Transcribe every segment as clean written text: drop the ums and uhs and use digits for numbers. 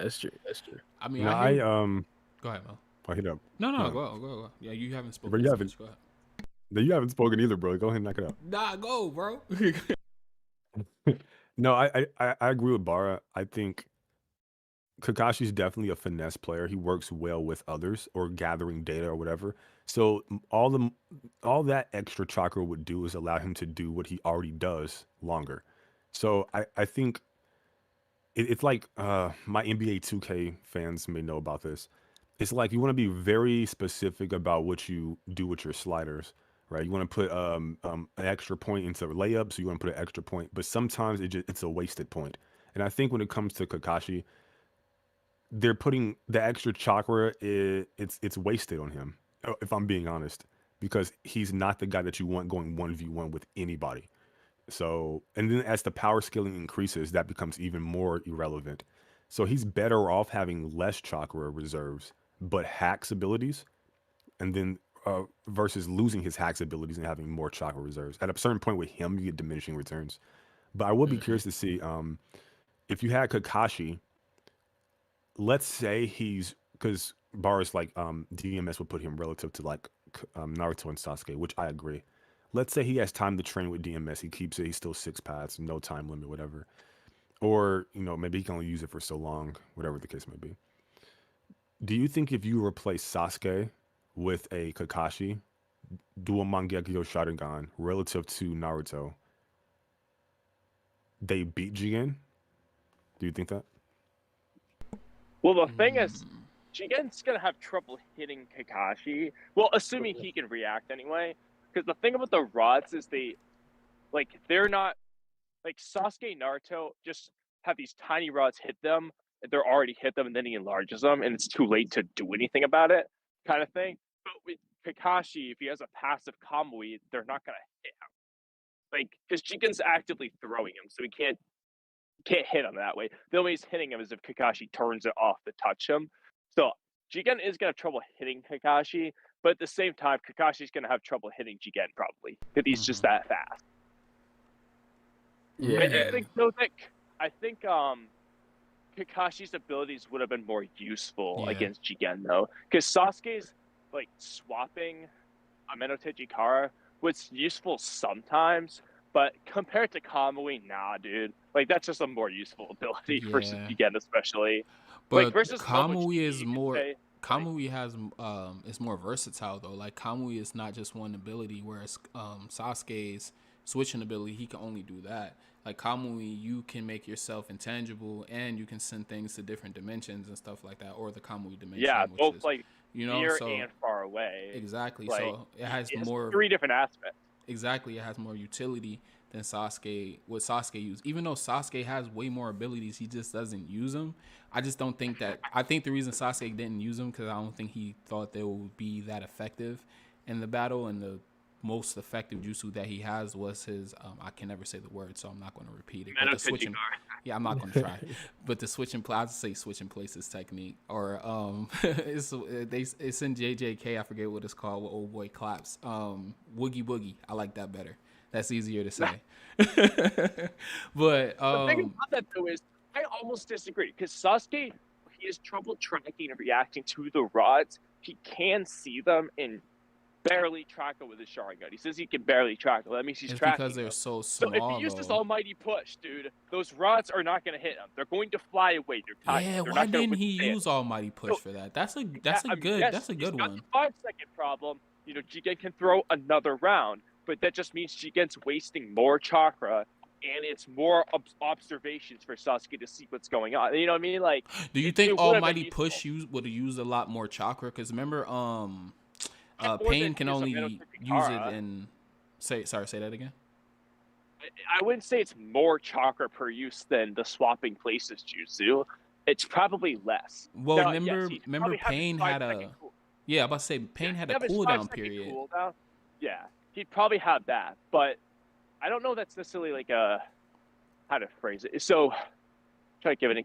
That's true. That's true. I mean, No, I hear I what. Go ahead, Mel. I hit up. No, no, No, go. Yeah, you haven't but spoken you so haven't. much. Go ahead. You haven't spoken either, bro. Go ahead and knock it out. Nah, go, bro. No, I agree with Bara. I think Kakashi's definitely a finesse player. He works well with others or gathering data or whatever. So all that extra chakra would do is allow him to do what he already does longer. So I think it's like my NBA 2K fans may know about this. It's like you want to be very specific about what you do with your sliders, right? You want to put an extra point into layups, so you want to put an extra point, but sometimes it's a wasted point. And I think when it comes to Kakashi, they're putting the extra chakra. It's wasted on him, if I'm being honest, because he's not the guy that you want going 1v1 with anybody. So, and then as the power scaling increases, that becomes even more irrelevant. So he's better off having less chakra reserves, but hacks abilities, and then versus losing his hacks abilities and having more chakra reserves. At a certain point with him, you get diminishing returns. But I would be curious to see if you had Kakashi. Let's say he's because bars like DMS would put him relative to like Naruto and Sasuke, which I agree. Let's say he has time to train with DMS. He keeps it. He's still 6 paths, no time limit, whatever. Or maybe he can only use it for so long, whatever the case may be. Do you think if you replace Sasuke with a Kakashi, dual Mangekyo Sharingan relative to Naruto, they beat Jigen? Do you think that? Well, the thing is, Jigen's gonna have trouble hitting Kakashi. Well, assuming he can react anyway. Because the thing about the rods is they're not like Sasuke and Naruto just have these tiny rods hit them. They're already hit them, and then he enlarges them, and it's too late to do anything about it, kind of thing. But with Kakashi, if he has a passive Kamui, they're not gonna hit him. Like, because Jigen's actively throwing him, so he can't hit him that way. The only way he's hitting him is if Kakashi turns it off to touch him. So Jigen is gonna have trouble hitting Kakashi, but at the same time, Kakashi's gonna have trouble hitting Jigen probably because he's just that fast. Yeah. I think Kakashi's abilities would have been more useful against Jigen though, because Sasuke's like swapping Amenote Jikara was useful sometimes, but compared to Kamui, nah, dude. Like that's just a more useful ability versus Jigen, especially. But like versus Kamui is more. say, Kamui has is more versatile though. Like Kamui is not just one ability, whereas Sasuke's switching ability, he can only do that. Like Kamui, you can make yourself intangible, and you can send things to different dimensions and stuff like that, or the Kamui dimension. Yeah, which both is, like near and far away. Exactly. Like, so it has more 3 different aspects. Exactly, it has more utility than Sasuke. What Sasuke used, even though Sasuke has way more abilities, he just doesn't use them. I just don't think that. I think the reason Sasuke didn't use them because I don't think he thought they would be that effective in the battle. And the most effective jutsu that he has was his. I can never say the word, so I'm not going to repeat it. But the switching, I'm not going to try. But the switching, I'd say switching places technique, or it's in JJK. I forget what it's called. What old boy claps. Woogie boogie. I like that better. That's easier to say. But the thing about that though is I almost disagree because Sasuke, he has trouble tracking and reacting to the rods. He can see them and barely track it with his Sharingan. He says he can barely track it. That means he's tracking because they're them. so So small. if he uses almighty push, dude, those rods are not going to hit him. They're going to fly away. They're tight. Yeah, They're why not didn't he use almighty push for that? That's a good got one. The 5-second problem. Jigen can throw another round, but that just means Jigen's wasting more chakra, and it's more observations for Sasuke to see what's going on. You know what I mean? Like, do you think almighty push would have used a lot more chakra? Because remember, Pain can only use it in. Say that again. I wouldn't say it's more chakra per use than the swapping places jutsu. It's probably less. Well, now, remember Pain had a. Yeah, I'm about to say Pain had a cooldown period. Cooldown. Yeah, he'd probably have that, but I don't know that's necessarily like a how to phrase it. So, try to give an.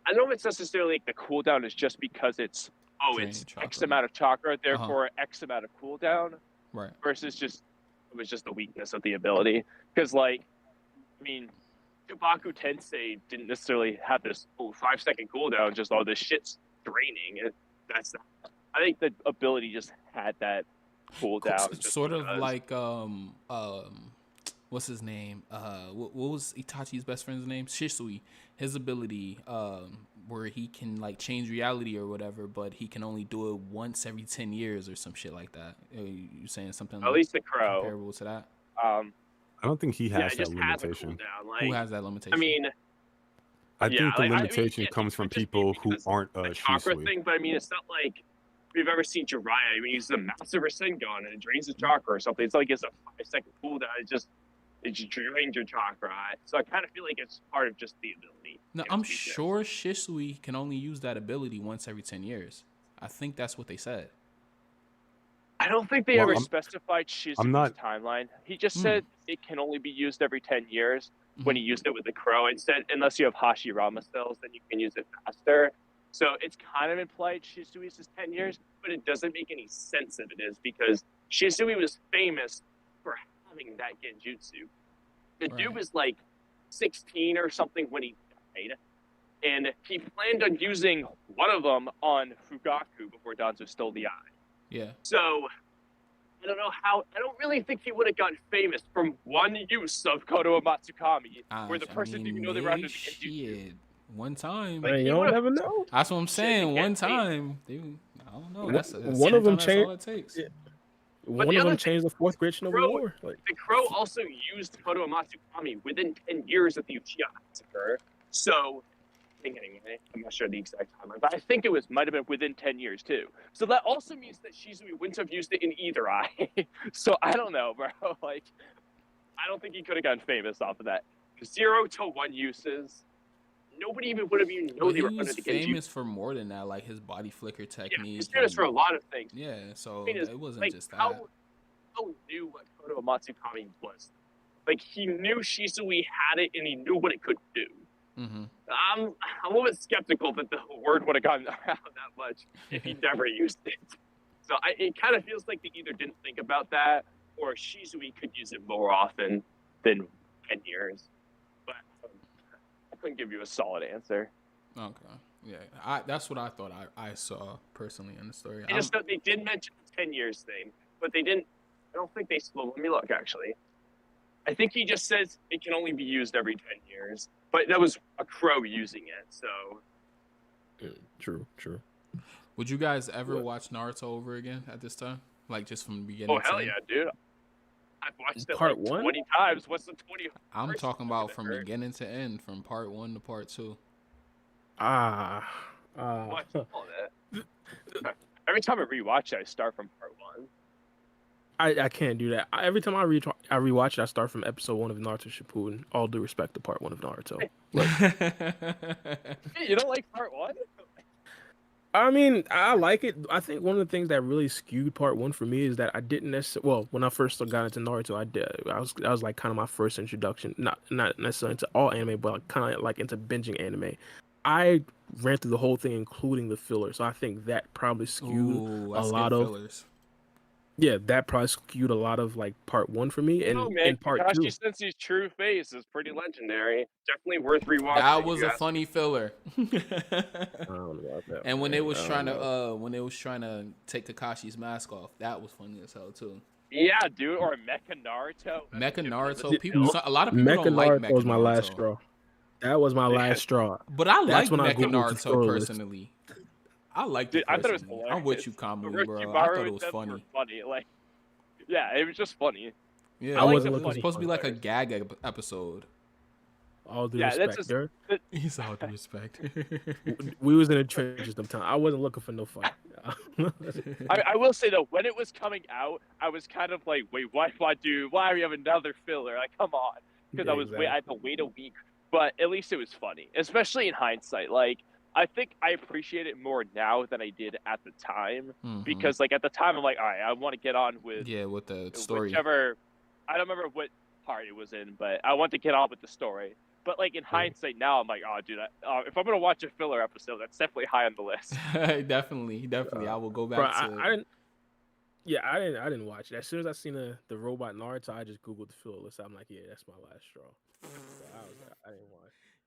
I don't know if it's necessarily like the cooldown is just because it's X amount of chakra, therefore X amount of cooldown, right? Versus it was just the weakness of the ability. Because I mean, Kabaku Tensei didn't necessarily have this 5-second cooldown, just all this shit's draining. That's not, I think the ability just had that cooldown. Sort of like what's his name? What was Itachi's best friend's name? Shisui. His ability, where he can like change reality or whatever, but he can only do it once every 10 years or some shit like that. You saying something? At least the Crow comparable to that. I don't think he has it that just has a limitation. cooldown. Like, Who has that limitation? I mean, I think the like, limitation comes it from could just be people who because aren't the chakra Shisui. thing, but I mean, it's not like we've ever seen Jiraiya when he uses a massive Rasengan and it drains the chakra or something. It's like it's a 5-second cooldown. It just drains your chakra. So I kind of feel like it's part of just the ability. No, I'm sure Shisui can only use that ability once every 10 years. I think that's what they said. I don't think they ever specified Shizui's timeline. He just said it can only be used every 10 years when he used it with the Crow. And said, unless you have Hashirama cells, then you can use it faster. So it's kind of implied Shizui's is 10 years, but it doesn't make any sense if it is, because Shizui was famous for having that genjutsu. The dude was like 16 or something when he died, and he planned on using one of them on Fugaku before Danzo stole the eye. Yeah. So I don't know how. I don't really think he would have gotten famous from one use of Kodo Matsukami, where the person didn't know they were under the genjutsu. One time. Like, you don't never know. That's what I'm saying. One time. Dude, I don't know. That's one of them changed. All it takes. Yeah. One of them changed the fourth Great Shinobi War. Like, the Crow also used Kodo Matsukami within 10 years of the Uchiha massacre. So, I think anyway, I'm not sure the exact timeline, but I think it might have been within 10 years too. So that also means that Shizui wouldn't have used it in either eye. So I don't know, bro. Like, I don't think he could have gotten famous off of that. 0 to 1 uses. Nobody even would have even known they were under the genjutsu. He was famous for more than that, like his body flicker technique. Yeah, he's famous for a lot of things. Yeah, so it wasn't like, just that. How knew what Kodo Matsukami was? Like, he knew Shizui had it, and he knew what it could do. Mm-hmm. I'm a little bit skeptical that the word would have gotten around that much if he never used it. So it kind of feels like they either didn't think about that, or Shizui could use it more often than 10 years. But I couldn't give you a solid answer. Okay. Yeah, that's what I thought I saw personally in the story. I just thought they did mention the 10 years thing, but they didn't. I don't think they spoke. Let me look, actually. I think he just says it can only be used every 10 years. But that was a Crow using it, so. True. Would you guys ever watch Naruto over again at this time? Like, just from the beginning? Oh, hell yeah, dude. I've watched it part like 1? 20 times. What's the 20? I'm talking about from beginning to end, from part 1 to part 2. Watch all that. Every time I rewatch it, I start from part 1. I can't do that. Every time I rewatch it, I start from episode 1 of Naruto Shippuden. All due respect to part 1 of Naruto. You don't like part 1? I mean, I like it. I think one of the things that really skewed part 1 for me is that I didn't necessarily. Well, when I first got into Naruto, I was like kind of my first introduction, not necessarily into all anime, but like, kind of like into binging anime. I ran through the whole thing, including the filler. So I think that probably skewed a lot of fillers. Yeah, that probably skewed a lot of like part 1 for me, and in part 2. Kakashi Sensei's true face is pretty legendary. Definitely worth rewatching. That was a funny filler. I don't know about that. And when they was trying to take Kakashi's mask off, that was funny as hell too. Yeah, dude, or Mecha Naruto. Mecha Naruto. A lot of people don't like Mecha Naruto. Was my last straw. That was my last straw. But I like Mecha Naruto personally. I liked it. I thought it was hilarious. I'm with you, Kamui, bro. I thought it was funny. Like, yeah, it was just funny. Yeah, it was supposed to be like a gag episode. All due respect, sir. He's all due respect. We was in the trenches sometimes. I wasn't looking for no fight. I will say though, when it was coming out, I was kind of like, wait, why do we have another filler? Like, come on, because I had to wait a week. But at least it was funny, especially in hindsight. Like, I think I appreciate it more now than I did at the time, because like at the time I'm like, all right, I want to get on with the story. Whichever, I don't remember what part it was in, but I want to get on with the story. But like in hindsight now, I'm like, oh, dude, if I'm gonna watch a filler episode, that's definitely high on the list. definitely, I will go back to. I didn't watch it. As soon as I seen the robot Naruto, I just googled the filler list. I'm like, yeah, that's my last straw. So I